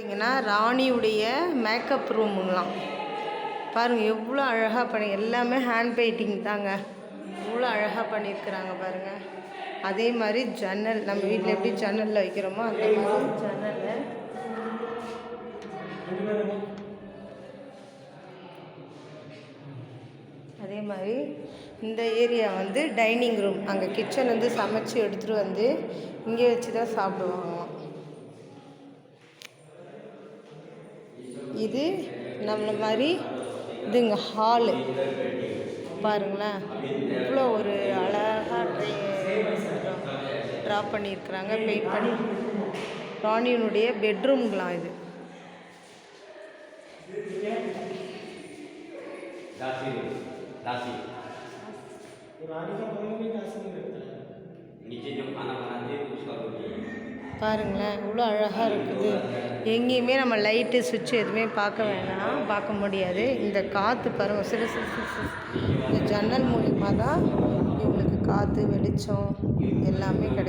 பார்த்திங்கன்னா ராணியுடைய மேக்கப் ரூமுங்களாம். பாருங்கள் எவ்வளோ அழகாக பண்ணி, எல்லாமே ஹேண்ட் பெயிண்டிங் தாங்க. எவ்வளோ அழகாக பண்ணியிருக்கிறாங்க பாருங்கள். அதே மாதிரி ஜன்னல், நம்ம வீட்டில் எப்படி ஜன்னலில் வைக்கிறோமோ அந்த மாதிரி ஜன்னலில் அதே மாதிரி இந்த ஏரியா வந்து டைனிங் ரூம். அங்கே கிச்சன் வந்து சமைச்சு எடுத்துகிட்டு வந்து இங்கே வச்சு தான் சாப்பிடுவாங்க. இது நம்மள மாதிரி இதுங்க ஹாலு பாருங்களேன். இவ்வளோ ஒரு அழகாக ட்ரா பண்ணியிருக்கிறாங்க, பெயிண்ட் பண்ணி. ராணியினுடைய பெட்ரூம்களாம் இது. பாருங்களேன் இவ்வளோ அழகாக இருக்குது. எங்கேயுமே நம்ம லைட்டு சுவிட்ச் எதுவுமே பார்க்க வேணாம், பார்க்க முடியாது. இந்த காற்று பாருங்கள், சிறு இந்த ஜன்னல் மூலிமா தான் இவங்களுக்கு காற்று வெளிச்சம் எல்லாமே கிடைக்கும்.